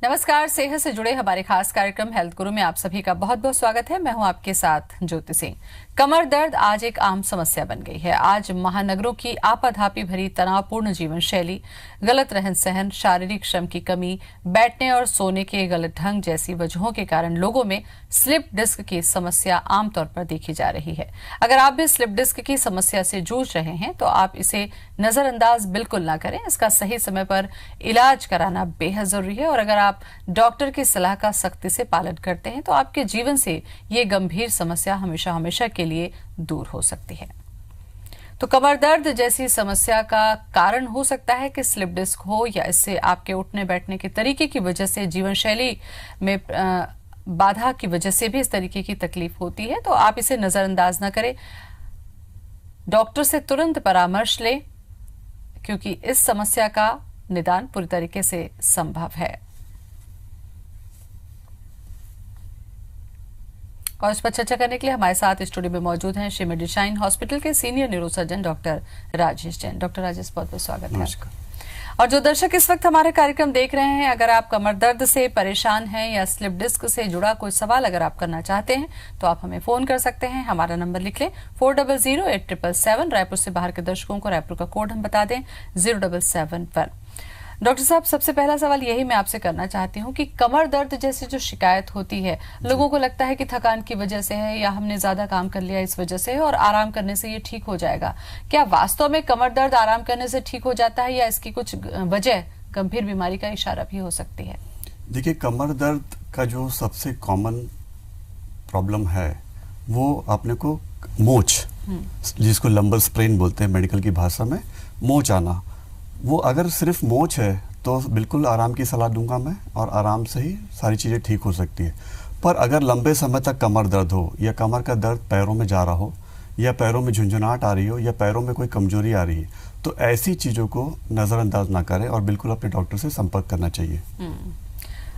नमस्कार। सेहत से जुड़े हमारे खास कार्यक्रम हेल्थ गुरु में आप सभी का बहुत बहुत स्वागत है। मैं हूं आपके साथ ज्योति सिंह। कमर दर्द आज एक आम समस्या बन गई है। आज महानगरों की आपाधापी भरी तनावपूर्ण जीवन शैली, गलत रहन सहन, शारीरिक श्रम की कमी, बैठने और सोने के गलत ढंग जैसी वजहों के कारण लोगों में स्लिप डिस्क की समस्या आमतौर पर देखी जा रही है। अगर आप भी स्लिप डिस्क की समस्या से जूझ रहे हैं तो आप इसे नजरअंदाज बिल्कुल ना करें। इसका सही समय पर इलाज कराना बेहद जरूरी है और अगर आप डॉक्टर की सलाह का सख्ती से पालन करते हैं तो आपके जीवन से ये गंभीर समस्या हमेशा हमेशा के लिए दूर हो सकती है। तो कमर दर्द जैसी समस्या का कारण हो सकता है कि स्लिप डिस्क हो या इससे आपके उठने बैठने के तरीके की वजह से, जीवन शैली में बाधा की वजह से भी इस तरीके की तकलीफ होती है। तो आप इसे नजरअंदाज ना करें, डॉक्टर से तुरंत परामर्श लें क्योंकि इस समस्या का निदान पूरी तरीके से संभव है। और इस पर चर्चा करने के लिए हमारे साथ स्टूडियो में मौजूद हैं श्री मेडिशाइन हॉस्पिटल के senior neurosurgeon doctor Rajesh Jain. Doctor Rajesh, बहुत बहुत स्वागत है। और जो दर्शक इस वक्त हमारे कार्यक्रम देख रहे हैं, अगर आप कमर दर्द से परेशान हैं या स्लिप डिस्क से जुड़ा कोई सवाल अगर आप करना चाहते हैं तो आप हमें फोन कर सकते हैं। हमारा नंबर लिख लें 400877। रायपुर से बाहर के दर्शकों को रायपुर का कोड हम बता दें 0771। डॉक्टर साहब, सबसे पहला सवाल यही मैं आपसे करना चाहती हूँ कि कमर दर्द जैसी जो शिकायत होती है, लोगों को लगता है कि थकान की वजह से है या हमने ज्यादा काम कर लिया इस वजह से है और आराम करने से ये ठीक हो जाएगा। क्या वास्तव में कमर दर्द आराम करने से ठीक हो जाता है या इसकी कुछ वजह गंभीर बीमारी का इशारा भी हो सकती है? देखिए, कमर दर्द का जो सबसे कॉमन प्रॉब्लम है वो अपने को मोच, जिसको लंबर स्प्रेन बोलते हैं मेडिकल की भाषा में, मोच आना, वो अगर सिर्फ मोच है तो बिल्कुल आराम की सलाह दूंगा मैं और आराम से ही सारी चीज़ें ठीक हो सकती है। पर अगर लंबे समय तक कमर दर्द हो या कमर का दर्द पैरों में जा रहा हो या पैरों में झुंझुनाहट आ रही हो या पैरों में कोई कमजोरी आ रही है तो ऐसी चीज़ों को नज़रअंदाज ना करें और बिल्कुल अपने डॉक्टर से संपर्क करना चाहिए।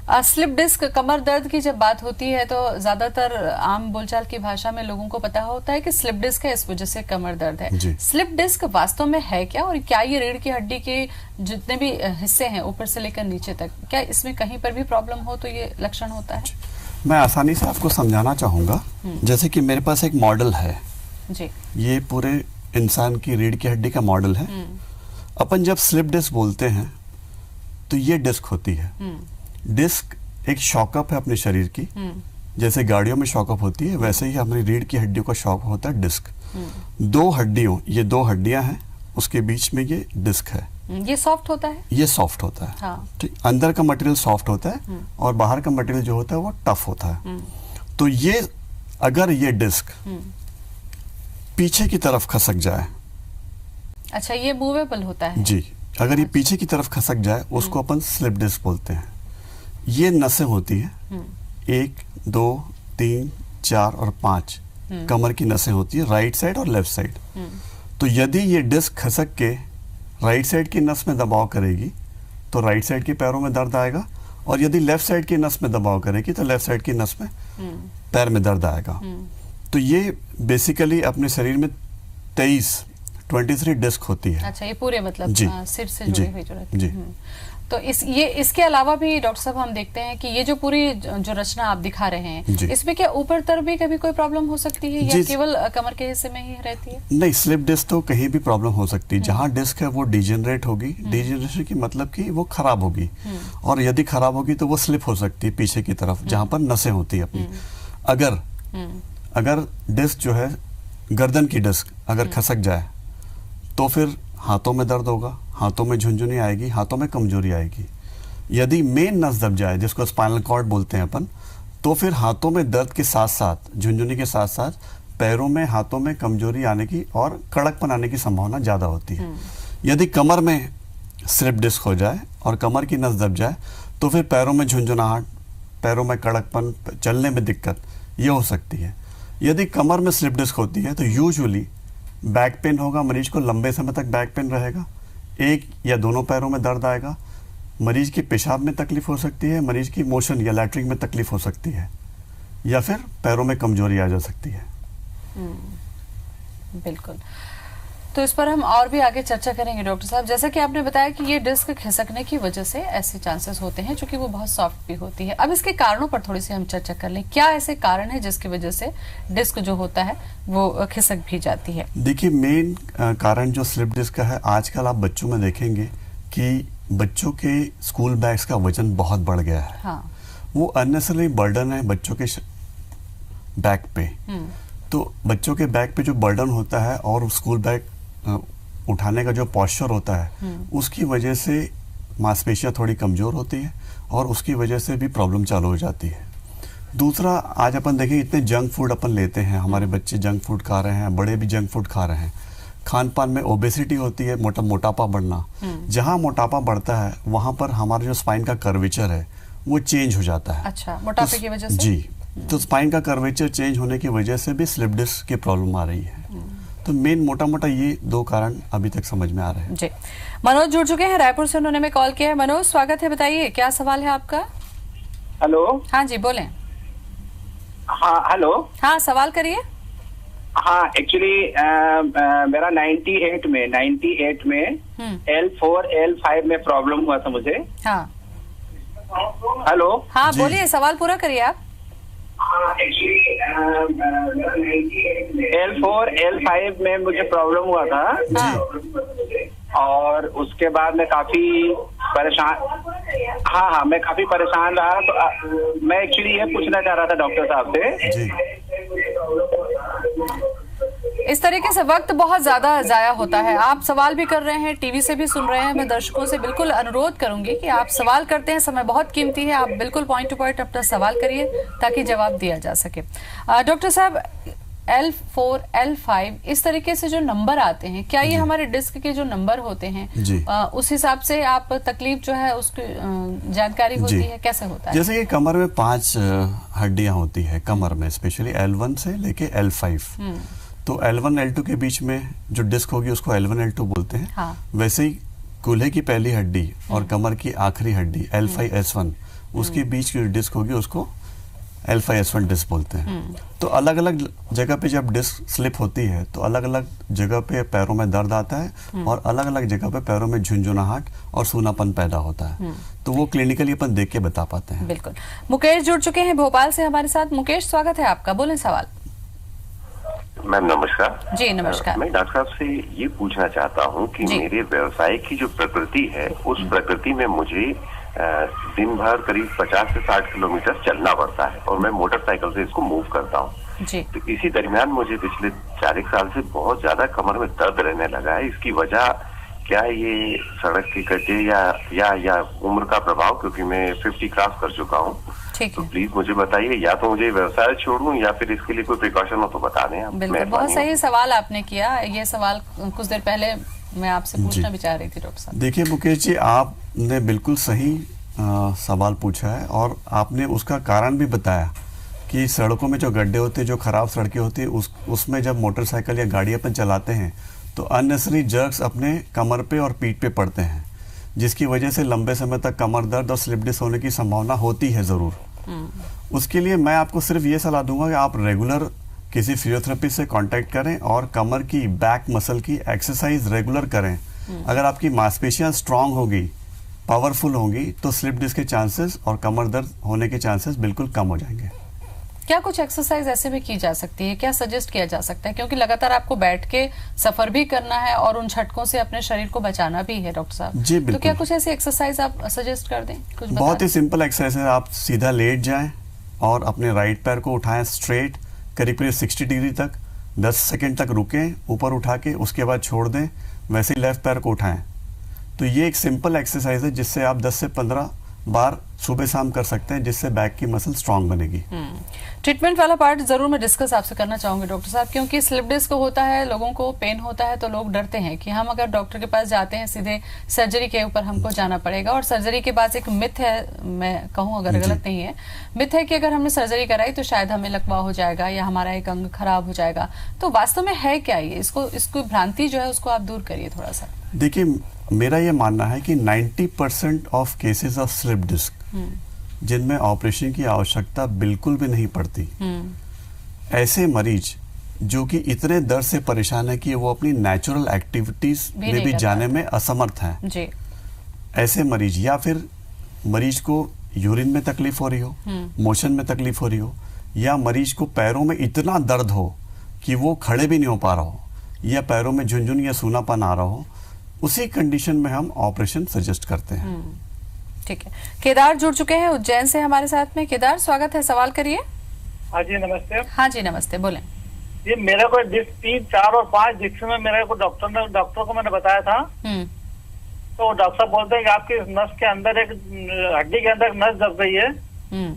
स्लिप डिस्क, कमर दर्द की जब बात होती है तो ज्यादातर आम बोलचाल की भाषा में लोगों को पता होता है कि स्लिप डिस्क है, इस वजह से कमर दर्द है। स्लिप डिस्क वास्तव में है क्या और क्या ये रीढ़ की हड्डी के जितने भी हिस्से हैं ऊपर से लेकर नीचे तक, क्या इसमें कहीं पर भी प्रॉब्लम हो तो ये लक्षण होता है? मैं आसानी से आपको समझाना चाहूंगा। जैसे कि मेरे पास एक मॉडल है जी, ये पूरे इंसान की रीढ़ की हड्डी का मॉडल है। अपन जब स्लिप डिस्क बोलते हैं तो ये डिस्क होती है। डिस्क एक शॉकअप है अपने शरीर की, जैसे गाड़ियों में शॉकअप होती है वैसे ही हमारी रीढ़ की हड्डियों का शॉक होता है डिस्क। दो हड्डियों, ये दो हड्डियां हैं, उसके बीच में ये डिस्क है। ये सॉफ्ट होता है? ये सॉफ्ट होता है। हाँ। ठीक, अंदर का मटेरियल सॉफ्ट होता है और बाहर का मटेरियल जो होता है वो टफ होता है। तो ये अगर ये डिस्क पीछे की तरफ खसक जाए, अच्छा, ये मूवेबल होता है जी, अगर ये पीछे की तरफ खसक जाए उसको अपन स्लिप डिस्क बोलते हैं। ये नसें होती हैं 1, 2, 3, 4 और 5 कमर की नसें होती है, राइट साइड और लेफ्ट साइड। तो यदि ये डिस्क खसक के राइट साइड की नस में दबाव करेगी तो राइट साइड के पैरों में दर्द आएगा और यदि लेफ्ट साइड की नस में दबाव करेगी तो लेफ्ट साइड की नस में पैर में दर्द आएगा। तो ये बेसिकली अपने शरीर में 23 डिस्क होती है। अच्छा, ये पूरे मतलब सिर से जुड़ी हुई जो रहती है। तो इसके अलावा भी डॉक्टर साहब हम देखते हैं कि ये जो पूरी जो रचना आप दिखा रहे हैं, इसमें क्या ऊपर तरफ भी कभी कोई प्रॉब्लम हो सकती है या केवल कमर के हिस्से में ही रहती है? नहीं, स्लिप डिस्क तो कहीं भी प्रॉब्लम हो सकती है। जहाँ डिस्क है वो डिजेनरेट होगी। डिजेनरेशन की मतलब कि वो खराब होगी और यदि खराब होगी तो वो स्लिप हो सकती है पीछे की तरफ जहाँ पर नसें होती है अपनी। अगर डिस्क जो है गर्दन की डिस्क अगर खसक जाए तो फिर हाथों में दर्द होगा, हाथों में झुंझुनी आएगी, हाथों में कमजोरी आएगी। यदि मेन नस दब जाए, जिसको स्पाइनल कॉर्ड बोलते हैं अपन, तो फिर हाथों में दर्द के साथ साथ, झुंझुनी के साथ साथ पैरों में, हाथों में कमजोरी आने की और कड़कपन आने की संभावना ज़्यादा होती है। यदि कमर में स्लिप डिस्क हो जाए और कमर की नस दब जाए तो फिर पैरों में झुंझुनाहट, पैरों में कड़कपन, चलने में दिक्कत ये हो सकती है। यदि कमर में स्लिप डिस्क होती है तो यूजुअली बैक पेन होगा, मरीज को लंबे समय तक बैक पेन रहेगा, एक या दोनों पैरों में दर्द आएगा, मरीज की पेशाब में तकलीफ हो सकती है, मरीज की मोशन या लैट्रिन में तकलीफ हो सकती है या फिर पैरों में कमजोरी आ जा सकती है। बिल्कुल। तो इस पर हम और भी आगे चर्चा करेंगे डॉक्टर साहब। जैसा कि आपने बताया कि ये डिस्क खिसकने की वजह से ऐसे चांसेस होते हैं, क्योंकि वो बहुत सॉफ्ट भी होती है। अब इसके कारणों पर थोड़ी सी हम चर्चा कर लें। क्या ऐसे कारण है जिसकी वजह से डिस्क जो होता है वो खिसक भी जाती है? देखिए, मेन कारण जो स्लिप डिस्क का है, आजकल आप बच्चों में देखेंगे कि बच्चों के स्कूल बैग्स का वजन बहुत बढ़ गया है। हाँ। वो अननेसेसरी बर्डन है बच्चों के बैग पे। तो बच्चों के बैग पे जो बर्डन होता है और स्कूल बैग उठाने का जो पॉस्चर होता है, उसकी वजह से मांसपेशियां थोड़ी कमजोर होती है और उसकी वजह से भी प्रॉब्लम चालू हो जाती है। दूसरा, आज अपन देखें इतने जंक फूड अपन लेते हैं, हमारे बच्चे जंक फूड खा रहे हैं, बड़े भी जंक फूड खा रहे हैं। खान पान में ओबेसिटी होती है, मोटापा बढ़ना। जहां मोटापा बढ़ता है वहां पर हमारा जो स्पाइन का कर्वेचर है वो चेंज हो जाता है। अच्छा, मोटापे की वजह से? जी। तो स्पाइन का कर्वेचर चेंज होने की वजह से भी स्लिप डिस्क की प्रॉब्लम आ रही है। तो मेन मोटा ये दो कारण अभी तक समझ में आ रहे हैं। जी। मनोज जुड़ चुके हैं रायपुर से, उन्होंने हमें कॉल किया है। मनोज, स्वागत है, बताइए क्या सवाल है आपका? हेलो। हाँ जी, बोलें। हाँ, हेलो। हाँ, सवाल करिए। हाँ, एक्चुअली मेरा 98 में L4 L5 में प्रॉब्लम हुआ था मुझे। हाँ हेलो। हाँ, बोलिए, सवाल पूरा करिए आप। हाँ, एक्चुअली L4 L5 में मुझे प्रॉब्लम हुआ था। और उसके बाद मैं काफी परेशान। हाँ, मैं काफी परेशान रहा। तो मैं एक्चुअली ये पूछना चाह रहा था डॉक्टर साहब से। जी। इस तरीके से वक्त बहुत ज्यादा जाया होता है। आप सवाल भी कर रहे हैं, टीवी से भी सुन रहे हैं। मैं दर्शकों से बिल्कुल अनुरोध करूंगी कि आप सवाल करते हैं, समय बहुत कीमती है, आप बिल्कुल पॉइंट टू पॉइंट अपना सवाल करिए ताकि जवाब दिया जा सके। डॉक्टर साहब, L4 L5 इस तरीके से जो नंबर आते हैं, क्या ये हमारे डिस्क के जो नंबर होते हैं उस हिसाब से आप तकलीफ जो है उसकी जानकारी होती है, कैसे होता है? जैसे कि कमर में 5 हड्डियां होती है कमर में, स्पेशली L1 से लेके L5। तो L1 L2 के बीच में जो डिस्क होगी उसको L1 L2 बोलते हैं। हाँ। वैसे ही कूल्हे की पहली हड्डी और कमर की आखिरी हड्डी L5 S1, उसके बीच की जो डिस्क होगी उसको L5 S1 डिस्क बोलते हैं। तो अलग अलग जगह पे जब डिस्क स्लिप होती है तो अलग अलग जगह पे पैरों में दर्द आता है और अलग अलग जगह पे पैरों में झुंझुनाहट और सूनापन पैदा होता है। तो वो क्लिनिकली अपन देख के बता पाते हैं। बिल्कुल। मुकेश जुड़ चुके हैं भोपाल से हमारे साथ। मुकेश, स्वागत है आपका, बोलें सवाल। मैम नमस्कार। जी नमस्कार। मैं डॉक्टर साहब से ये पूछना चाहता हूँ कि मेरे व्यवसाय की जो प्रकृति है उस प्रकृति में मुझे दिन भर करीब 50 से 60 किलोमीटर चलना पड़ता है और मैं मोटरसाइकिल से इसको मूव करता हूँ। तो इसी दरमियान मुझे पिछले 4 साल से बहुत ज्यादा कमर में दर्द रहने लगा है। इसकी वजह क्या ये सड़क के गड्ढे या उम्र का प्रभाव, क्योंकि मैं 50 क्रॉस कर चुका हूँ। तो प्लीज मुझे बताइए, या तो मुझे व्यवसाय छोड़ूं या फिर इसके लिए कोई प्रिकॉशन हो तो बता दें आप। बिल्कुल, बहुत सही सवाल आपने किया। ये सवाल कुछ देर पहले मैं आपसे पूछना भी चाह रही थी डॉक्टर साहब। देखिए मुकेश जी, आपने बिल्कुल सही सवाल पूछा है और आपने उसका कारण भी बताया कि सड़कों में जो गड्ढे होते हैं, जो खराब सड़कें होती है, उसमें जब मोटरसाइकिल या गाड़ी अपन चलाते हैं तो अननेसेसरी जर्क्स अपने कमर पे और पीठ पे पड़ते हैं, जिसकी वजह से लंबे समय तक कमर दर्द और स्लिप डिस्क होने की संभावना होती है जरूर। उसके लिए मैं आपको सिर्फ ये सलाह दूंगा कि आप रेगुलर किसी फिजियोथेरेपिस्ट से कांटेक्ट करें और कमर की बैक मसल की एक्सरसाइज रेगुलर करें। अगर आपकी मांसपेशियां स्ट्रांग होगी, पावरफुल होंगी, तो स्लिप डिस्क के चांसेस और कमर दर्द होने के चांसेस बिल्कुल कम हो जाएंगे। क्या कुछ एक्सरसाइज ऐसे भी की जा सकती है, क्या सजेस्ट किया जा सकता है, क्योंकि लगातार आपको बैठ के सफर भी करना है और उन झटकों से अपने शरीर को बचाना भी है डॉक्टर साहब? जी बिल्कुल। तो क्या कुछ ऐसी एक्सरसाइज आप सजेस्ट कर दें? कुछ बहुत ही सिंपल एक्सरसाइज है। आप सीधा लेट जाएं और अपने राइट पैर को उठाएं स्ट्रेट करीब 60 डिग्री तक, 10 सेकेंड तक रुकें, ऊपर उठा के उसके बाद छोड़ दें, वैसे ही लेफ्ट पैर को उठाएं। तो ये एक सिंपल एक्सरसाइज है जिससे आप 10 से 15 बार सुबह शाम कर सकते हैं, जिससे बैक की मसल स्ट्रांग बनेगी। ट्रीटमेंट वाला पार्ट जरूर मैं डिस्कस आपसे करना चाहूंगी डॉक्टर साहब, क्योंकि स्लिप डिस्क होता है, लोगों को पेन होता है तो लोग डरते हैं कि हम अगर डॉक्टर के पास जाते हैं सीधे सर्जरी के ऊपर हमको जाना पड़ेगा। और सर्जरी के बाद एक मिथ है, मैं कहूँ अगर गलत नहीं है, मिथ है कि अगर हमने सर्जरी कराई तो शायद हमें लकवा हो जाएगा या हमारा एक अंग खराब हो जाएगा। तो वास्तव में है क्या ये? इसको भ्रांति जो है उसको आप दूर करिए थोड़ा सा। देखिए, मेरा ये मानना है कि 90% of cases of slip disc जिनमें ऑपरेशन की आवश्यकता बिल्कुल भी नहीं पड़ती, ऐसे मरीज जो कि इतने दर्द से परेशान है कि वो अपनी नेचुरल एक्टिविटीज भी में नहीं भी कर जाने में असमर्थ हैं। जी। ऐसे मरीज, या फिर मरीज को यूरिन में तकलीफ हो रही हो, मोशन में तकलीफ हो रही हो, या मरीज को पैरों में इतना दर्द हो कि वो खड़े भी नहीं हो पा रहा हो, या पैरों में झुनझुन या सूनापन आ रहा हो, उसी कंडीशन में हम ऑपरेशन सजेस्ट करते हैं। ठीक है। केदार जुड़ चुके हैं उज्जैन से हमारे साथ में। केदार, स्वागत है, सवाल करिए। हाँ जी नमस्ते। हाँ जी नमस्ते, बोलें। ये मेरे को डिस्क 3, 4 और 5 डिस्क में मेरे को डॉक्टर को मैंने बताया था, तो डॉक्टर साहब बोलते हैं कि आपकी नस के अंदर एक हड्डी के अंदर एक नस दब गई है,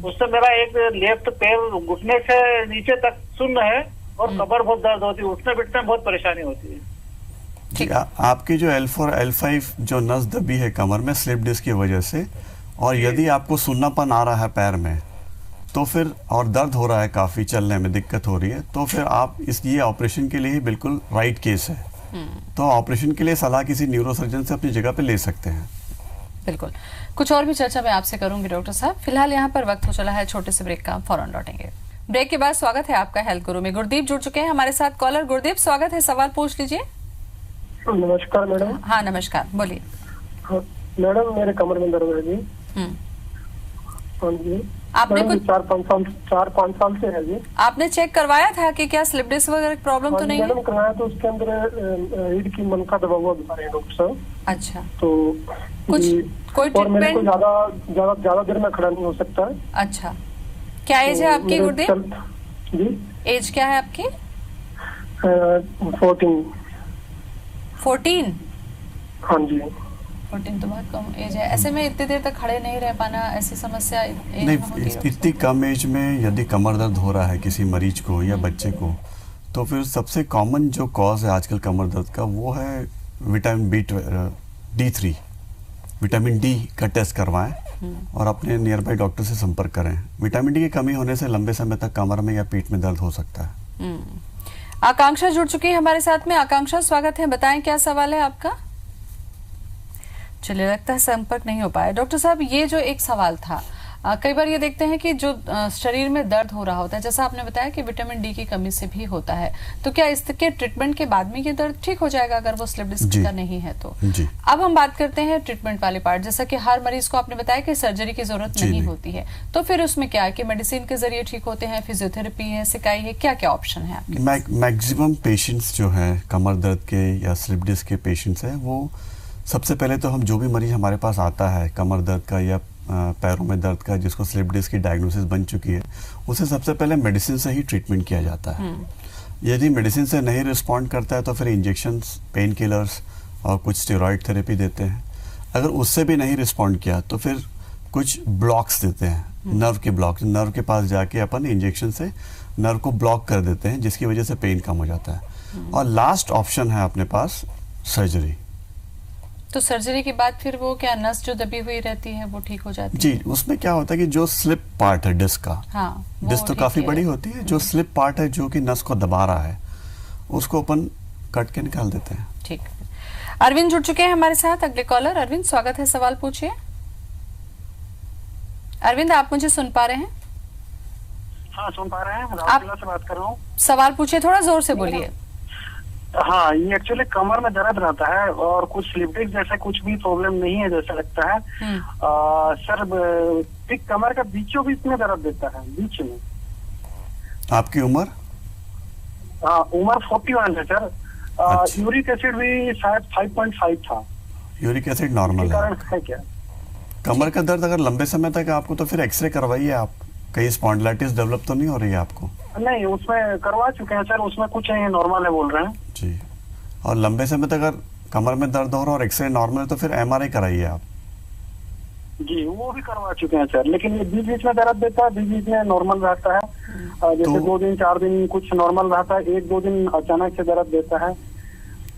उससे मेरा एक लेफ्ट पैर घुटने से नीचे तक शून्य है और कमर बहुत दर्द होती है, उठने बैठने में बहुत परेशानी होती है। जी, आपकी जो L4 L5 जो नस दबी है कमर में स्लिप डिस्क की वजह से, और यदि आपको सुन्नापन आ रहा है पैर में, तो फिर और दर्द हो रहा है, काफी चलने में दिक्कत हो रही है, तो फिर आप ये ऑपरेशन के लिए ही बिल्कुल राइट केस है। तो ऑपरेशन के लिए सलाह किसी न्यूरोसर्जन से अपनी जगह पे ले सकते हैं। बिल्कुल। कुछ और भी चर्चा मैं आपसे करूंगी डॉक्टर साहब, फिलहाल यहाँ पर वक्त हो चला है छोटे से ब्रेक का, फौरन लौटेंगे। ब्रेक के बाद स्वागत है आपका हेल्थ गुरु में। गुरदीप जुड़ चुके हैं हमारे साथ। कॉलर गुरदीप, स्वागत है, सवाल पूछ लीजिए। नमस्कार मैडम। हाँ नमस्कार, बोलिए। हाँ, मैडम मेरे कमर में दर्द है जी। हाँ जी। आपने मैडम, कुछ 4-5 साल से है जी। आपने चेक करवाया था कि क्या स्लिप डिस्क वगैरह प्रॉब्लम हाँ तो जी, नहीं है? मैडम करवाया तो उसके अंदर रीढ़ की मनका दबा हुआ बता रहे हैं डॉक्टर साहब। अच्छा, तो कुछ जी, कोई और मेरे को ट्रीटमेंट? ज्यादा देर में खड़ा नहीं हो सकता है। अच्छा, क्या एज है आपकी गुरदीप? जी, एज क्या है आपकी? 14। 14? हाँ जी। 14 तो बहुत कम एज है। ऐसे में इतनी देर तक खड़े नहीं रह पाना, ऐसी समस्या एज में होती नहीं, है? इतनी कम एज में यदि कमर दर्द हो रहा है किसी मरीज को या बच्चे को, तो फिर सबसे कॉमन जो कॉज है आजकल कमर दर्द का वो है विटामिन D3, विटामिन डी का टेस्ट करवाएं और अपने नियर बाई डॉक्टर से संपर्क करें। विटामिन डी की कमी होने से लंबे समय तक कमर में या पीठ में दर्द हो सकता है। आकांक्षा जुड़ चुकी है हमारे साथ में। आकांक्षा, स्वागत है, बताएं क्या सवाल है आपका? चलिए, लगता है संपर्क नहीं हो पाया। डॉक्टर साहब, ये जो एक सवाल था, कई बार ये देखते हैं कि जो शरीर में दर्द हो रहा होता है, जैसा आपने बताया कि विटामिन डी की कमी से भी होता है, तो क्या इसके ट्रीटमेंट के बाद में ये दर्द ठीक हो जाएगा अगर वो स्लिप डिस्क का नहीं है तो? जी। अब हम बात करते हैं ट्रीटमेंट वाले पार्ट। जैसा कि हर मरीज को आपने बताया कि सर्जरी की जरूरत नहीं होती है, तो फिर उसमें क्या है कि मेडिसिन के जरिए ठीक होते हैं, फिजियोथेरेपी है, सिकाई है, क्या क्या ऑप्शन है आपके? मैक्सिमम पेशेंट्स जो है कमर दर्द के या स्लिप डिस्क के पेशेंट्स हैं, वो सबसे पहले तो हम जो भी मरीज हमारे पास आता है कमर दर्द का या पैरों में दर्द का, जिसको स्लिप डिस्क की डायग्नोसिस बन चुकी है, उसे सबसे पहले मेडिसिन से ही ट्रीटमेंट किया जाता है। यदि मेडिसिन से नहीं रिस्पॉन्ड करता है तो फिर इंजेक्शंस, पेन किलर्स और कुछ स्टेरॉइड थेरेपी देते हैं। अगर उससे भी नहीं रिस्पॉन्ड किया तो फिर कुछ ब्लॉक्स देते हैं, नर्व के ब्लॉक। नर्व के पास जाके अपन इंजेक्शन से नर्व को ब्लॉक कर देते हैं, जिसकी वजह से पेन कम हो जाता है। और लास्ट ऑप्शन है अपने पास सर्जरी। तो सर्जरी के बाद फिर वो क्या नस जो दबी हुई रहती है वो ठीक हो जाती है? जी, उसमें क्या होता है कि जो स्लिप पार्ट है डिस्क का, हाँ, डिस्क तो काफी बड़ी होती है, जो स्लिप पार्ट है जो कि नस को दबा रहा है, उसको अपन कट के निकाल देते हैं। ठीक। अरविंद जुड़ चुके हैं हमारे साथ, अगले कॉलर। अरविंद, स्वागत है, सवाल पूछिए। अरविंद, आप मुझे सुन पा रहे हैं? हाँ सुन पा रहे हैं, आप राउरकेला से बात कर रहा हूँ। सवाल पूछिए, थोड़ा जोर से बोलिए। हाँ, ये एक्चुअली कमर में दर्द रहता है और कुछ स्लिप डिस्क जैसा कुछ भी प्रॉब्लम नहीं है जैसा लगता है। सर, ठीक कमर का बीचों बीच में दर्द देता है, बीच में। आपकी उम्र? उम्र 41 है सर। अच्छा। यूरिक एसिड भी शायद 5.5 था। यूरिक एसिड नॉर्मल है। है क्या? कमर का दर्द अगर लंबे समय तक है आपको तो फिर एक्सरे करवाइए आप। कहीं स्पॉन्डिलाइटिस डेवलप तो नहीं हो रही है आपको? नहीं, उसमें करवा चुके हैं सर, उसमें कुछ नहीं, नॉर्मल है बोल रहे हैं जी। और लंबे समय तक अगर कमर में दर्द हो रहा है और एक्सरे नॉर्मल है तो फिर MRI कराइए आप। जी, वो भी करवा चुके हैं सर, लेकिन ये बीच बीच में दर्द देता है, बीच बीच में नॉर्मल रहता है। जैसे 2 दिन 4 दिन कुछ नॉर्मल रहता है, 1-2 दिन अचानक से दर्द देता है।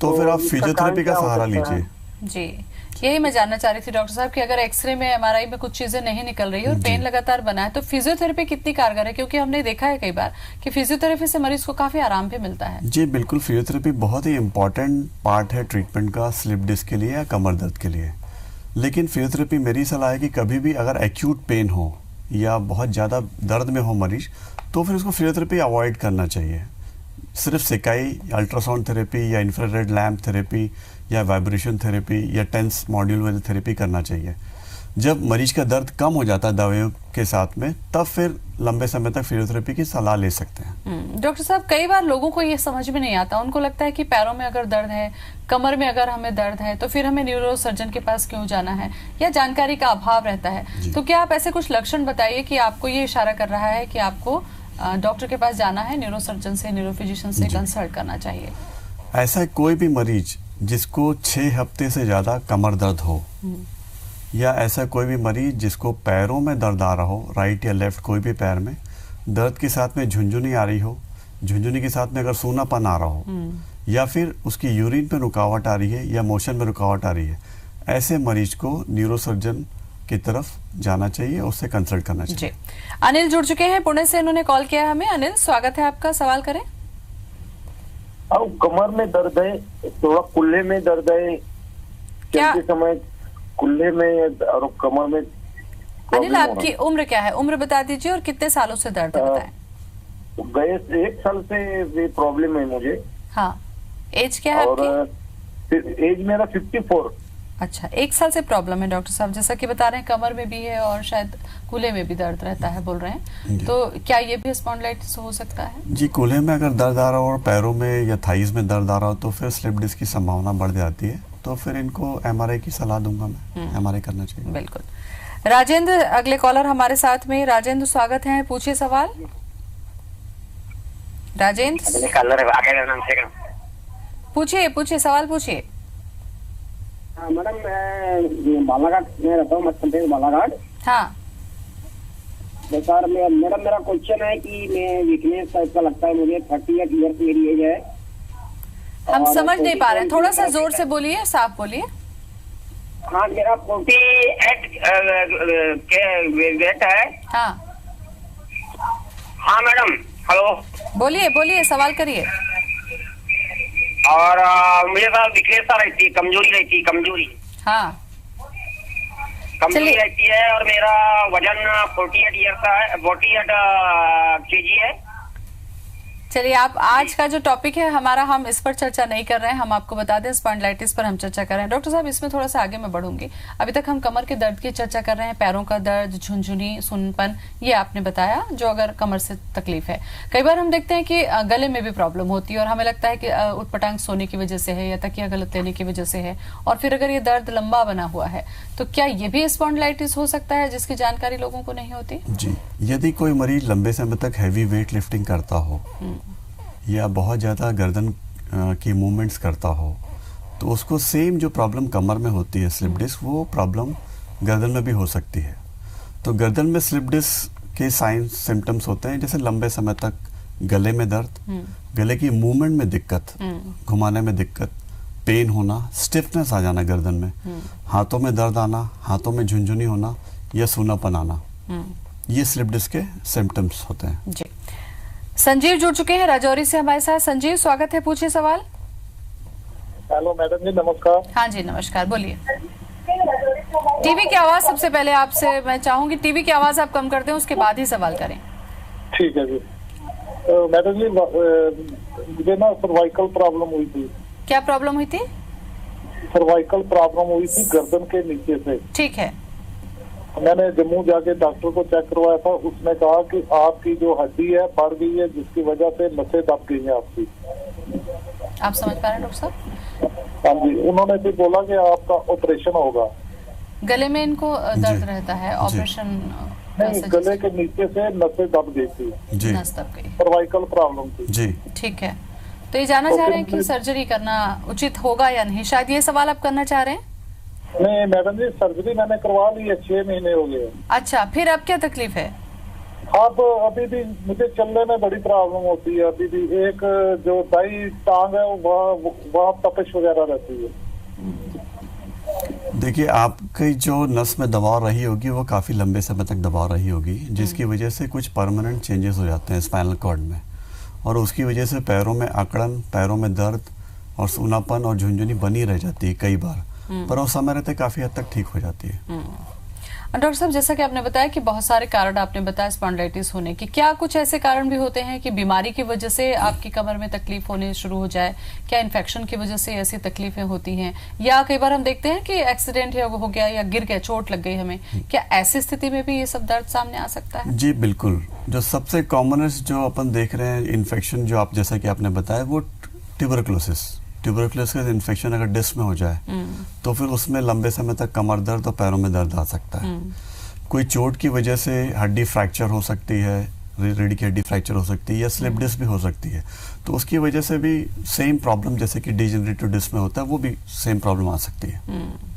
तो फिर आप इसका फिजियोथेरेपी का कारण क्या हो सहारा सकता है? लीजिए। जी, यही मैं जानना चाह रही थी डॉक्टर साहब कि अगर एक्सरे में, MRI में कुछ चीजें नहीं निकल रही है और पेन लगातार बना है, तो फिजियोथेरेपी कितनी कारगर है? क्योंकि हमने देखा है कई बार कि फिजियोथेरेपी से मरीज को काफी आराम भी मिलता है। जी बिल्कुल, फिजियोथेरेपी बहुत ही इम्पोर्टेंट पार्ट है ट्रीटमेंट का स्लिप डिस्क के लिए या कमर दर्द के लिए। लेकिन फिजियोथेरेपी, मेरी सलाह है कि कभी भी अगर एक्यूट पेन हो या बहुत ज़्यादा दर्द में हो मरीज, तो फिर उसको फिजियोथेरेपी अवॉइड करना चाहिए। सिर्फ सिकाई, अल्ट्रासाउंड थेरेपी या इंफ्रारेड लैम्प थेरेपी या वाइब्रेशन थेरेपी या टेंस मॉड्यूल वाली थेरेपी करना चाहिए। जब मरीज का दर्द कम हो जाता है दवाइयों के साथ में, तब फिर लंबे समय तक फिजियोथेरेपी की सलाह ले सकते हैं। डॉक्टर साहब, कई बार लोगों को ये समझ में नहीं आता, उनको लगता है कि पैरों में अगर दर्द है, कमर में अगर हमें दर्द है, तो फिर हमें न्यूरो सर्जन के पास क्यों जाना है, या जानकारी का अभाव रहता है। तो क्या आप ऐसे कुछ लक्षण बताइए कि आपको ये इशारा कर रहा है कि आपको डॉक्टर के पास जाना है, न्यूरो सर्जन से, न्यूरो फिजिशियन से कंसल्ट करना चाहिए। ऐसा कोई भी मरीज जिसको 6 हफ्ते से ज्यादा कमर दर्द हो, या ऐसा कोई भी मरीज जिसको पैरों में दर्द आ रहा हो, राइट या लेफ्ट कोई भी पैर में, दर्द के साथ में झुंझुनी आ रही हो, झुंझुनी के साथ में अगर सूनापन आ रहा हो, या फिर उसकी यूरिन में रुकावट आ रही है या मोशन में रुकावट आ रही है, ऐसे मरीज को न्यूरोसर्जन की तरफ जाना चाहिए, उससे कंसल्ट करना चाहिए। अनिल जुड़ चुके हैं पुणे से, इन्होंने कॉल किया हमें। अनिल, स्वागत है आपका, सवाल करें। कमर में दर्द है, थोड़ा कुल्ले में दर्द है, क्या समय कुल्ले में और कमर में। अनिल, आपकी उम्र क्या है? उम्र बता दीजिए और कितने सालों से दर्द है बताएं। गए 1 साल से ये प्रॉब्लम है मुझे। हाँ, एज क्या है आपकी? और एज मेरा 54। अच्छा, 1 साल से प्रॉब्लम है डॉक्टर साहब, जैसा कि बता रहे हैं कमर में भी है और शायद कूल्हे में भी दर्द रहता है बोल रहे हैं, तो क्या ये भी स्पॉन्डिलाइटिस हो सकता है? जी, कूल्हे में अगर दर्द आ रहा हो और पैरों में या थाइज में दर्द आ रहा हो तो फिर स्लिप डिस्क की संभावना बढ़ जाती है, तो फिर इनको एमआरआई की सलाह दूंगा मैं, एमआरआई करना चाहिए। बिल्कुल। राजेंद्र अगले कॉलर हमारे साथ में। राजेंद्र, स्वागत है, पूछिए सवाल। राजेंद्र, पूछिए सवाल पूछिए। मैडम, मैं बालाघाट में रहता हूँ, मध्य प्रदेश बालाघाट। हाँ तो सर, मैडम मेरा क्वेश्चन है कि मैं वीकनेस टाइप का लगता है मुझे, 38 ईयर्स मेरी एज है। हम समझ नहीं पा रहे हैं, थोड़ा सा जोर से बोलिए, साफ बोलिए। हाँ, मेरा 48 के वेट है। हाँ हाँ मैडम, हेलो। बोलिए, सवाल करिए। और मुझे सर वीकनेस रहती है, कमजोरी रहती है, कमजोरी रहती है, और मेरा वजन 48 ईयर का है, 48 kg है। चलिए, आप आज का जो टॉपिक है हमारा, हम इस पर चर्चा नहीं कर रहे हैं, हम आपको बता दें स्पॉन्डिलाइटिस पर हम चर्चा कर रहे हैं। डॉक्टर साहब, इसमें थोड़ा सा आगे मैं बढ़ूंगी। अभी तक हम कमर के दर्द की चर्चा कर रहे हैं, पैरों का दर्द, झुनझुनी, सुनपन, ये आपने बताया जो अगर कमर से तकलीफ है। कई बार हम देखते हैं कि गले में भी प्रॉब्लम होती है और हमें लगता है कि उटपटांग सोने की वजह से है या तकिया गलत लेने की वजह से है, और फिर अगर ये दर्द लंबा बना हुआ है तो क्या ये भी स्पॉन्डिलाइटिस हो सकता है जिसकी जानकारी लोगों को नहीं होती? जी, यदि कोई मरीज लंबे समय तक हैवी वेट लिफ्टिंग करता हो या बहुत ज़्यादा गर्दन की मूवमेंट्स करता हो, तो उसको सेम जो प्रॉब्लम कमर में होती है स्लिप डिस्क, वो प्रॉब्लम गर्दन में भी हो सकती है। तो गर्दन में स्लिप डिस्क के साइंस सिम्टम्स होते हैं, जैसे लंबे समय तक गले में दर्द, गले की मूवमेंट में दिक्कत, घुमाने में दिक्कत, पेन होना, स्टिफनेस आ जाना गर्दन में, हाथों में दर्द आना, हाथों में झुनझुनी होना या सूनापन आना, ये स्लिप डिस्क के सिम्टम्स होते हैं। जी। संजीव जुड़ चुके हैं राजौरी से हमारे साथ। संजीव, स्वागत है, पूछिए सवाल। हेलो मैडम जी, नमस्कार। हाँ जी, नमस्कार, बोलिए। टीवी की आवाज सबसे पहले आपसे मैं चाहूंगी, टीवी की आवाज आप कम कर दें, उसके बाद ही सवाल करें। ठीक है जी। मैडम जी, मुझे ना सर्वाइकल प्रॉब्लम हुई थी। क्या प्रॉब्लम हुई थी? सर्वाइकल प्रॉब्लम हुई थी गर्दन के नीचे से। ठीक है। मैंने जम्मू जाके डॉक्टर को चेक करवाया था, उसने कहा कि आपकी जो हड्डी है बढ़ गई है, जिसकी वजह से नसें दब गई हैं आपकी। आप समझ पा रहे हैं डॉक्टर साहब? हाँ जी, उन्होंने फिर बोला कि आपका ऑपरेशन होगा। गले में इनको दर्द रहता है, ऑपरेशन? नहीं, गले के नीचे से नसें दब गई थी, नस दब गई, सर्वाइकल प्रॉब्लम थी जी। ठीक है, तो ये जानना चाह रहे हैं कि सर्जरी करना उचित होगा या नहीं, शायद ये सवाल आप करना चाह रहे हैं? नहीं मैडम जी, सर्जरी मैंने करवा ली है, 6 महीने हो गए। अच्छा, फिर अब क्या तकलीफ है? अब अभी भी मुझे चलने में बड़ी प्रॉब्लम होती है, अभी भी एक जो दाई टांग है वहाँ तपिश वगैरह रहती है। देखिए, आपकी जो नस में दबाव रही होगी वो काफ़ी लंबे समय तक दबाव रही होगी, जिसकी वजह से कुछ परमानेंट चेंजेस हो जाते हैं स्पाइनल कॉर्ड में, और उसकी वजह से पैरों में अकड़न, पैरों में दर्द और सूनापन और झुनझुनी बनी रह जाती है कई बार, पर वो समय रहते काफ़ी हद तक ठीक हो जाती है। डॉक्टर साहब, जैसा कि आपने बताया कि बहुत सारे कारण आपने बताया स्पॉन्डिलाइटिस होने की, क्या कुछ ऐसे कारण भी होते हैं कि बीमारी की वजह से आपकी कमर में तकलीफ होने शुरू हो जाए? क्या इन्फेक्शन की वजह से ऐसी तकलीफें होती हैं, या कई बार हम देखते हैं कि एक्सीडेंट हो गया या गिर गया, चोट लग गई हमें, क्या ऐसी स्थिति में भी ये सब दर्द सामने आ सकता है? जी बिल्कुल। जो सबसे कॉमनेस्ट जो अपन देख रहे हैं इन्फेक्शन, जो आप जैसा कि आपने बताया, वो ट्यूबरकुलोसिस इन्फेक्शन अगर डिस्क में हो जाए तो फिर उसमें लंबे समय तक कमर दर्द और पैरों में दर्द आ सकता है। कोई चोट की वजह से हड्डी फ्रैक्चर हो सकती है, रीढ़ की हड्डी फ्रैक्चर हो सकती है, या स्लिप डिस्क भी हो सकती है। तो उसकी वजह से भी सेम प्रॉब्लम जैसे कि डिजेनरेटिव डिस्क में होता है, वो भी सेम प्रॉब्लम आ सकती है।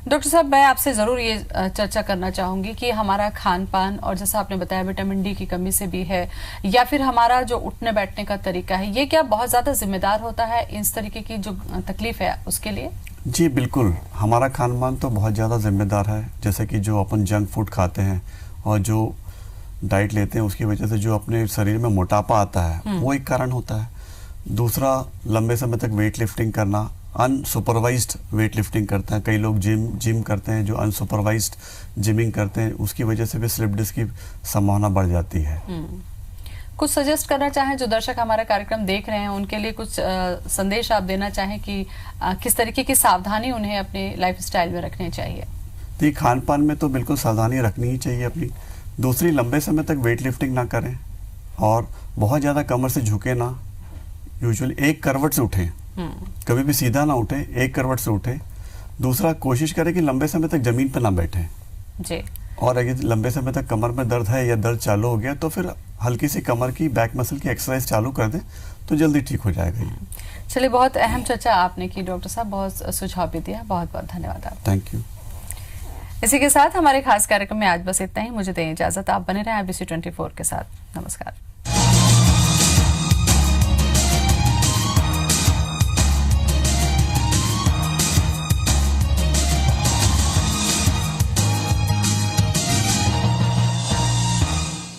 डॉक्टर साहब, मैं आपसे जरूर ये चर्चा करना चाहूंगी कि हमारा खान पान, और जैसा आपने बताया विटामिन डी की कमी से भी है, या फिर हमारा जो उठने बैठने का तरीका है, ये क्या बहुत ज्यादा जिम्मेदार होता है इस तरीके की जो तकलीफ है उसके लिए? जी बिल्कुल, हमारा खान पान तो बहुत ज़्यादा जिम्मेदार है। जैसे कि जो अपन जंक फूड खाते हैं और जो डाइट लेते हैं, उसकी वजह से जो अपने शरीर में मोटापा आता है, वो एक कारण होता है। दूसरा, लंबे समय तक वेट लिफ्टिंग करना, अनसुपरवाइज्ड वेट लिफ्टिंग करते हैं। कई लोग जिम करते हैं जो अनसुपरवाइज्ड जिमिंग करते हैं, उसकी वजह से भी स्लिप डिस्क की संभावना बढ़ जाती है। कुछ सजेस्ट करना चाहें जो दर्शक हमारा कार्यक्रम देख रहे हैं, उनके लिए कुछ संदेश आप देना चाहें कि किस तरीके की सावधानी उन्हें अपने लाइफस्टाइल में रखनी चाहिए? तो खान पान में तो बिल्कुल सावधानी रखनी ही चाहिए अपनी। दूसरी, लंबे समय तक वेट लिफ्टिंग ना करें और बहुत ज़्यादा कमर से झुके ना। यूजुअली एक करवट से उठें, कभी भी सीधा ना उठे, एक करवट से उठे। दूसरा, कोशिश करें कि लंबे समय तक जमीन पर ना बैठे जी। और अगर लंबे समय तक कमर में दर्द है या दर्द चालू हो गया तो फिर हल्की सी कमर की बैक मसल की एक्सरसाइज चालू कर दें तो जल्दी ठीक हो जाएगा। चलिए, बहुत अहम चर्चा आपने की डॉक्टर साहब, बहुत सुझाव भी दिया, बहुत बहुत धन्यवाद आप। Thank you. इसी के साथ हमारे खास कार्यक्रम में आज बस इतना ही। मुझे दें इजाजत, आप बने रहें IBC 24 के साथ। नमस्कार।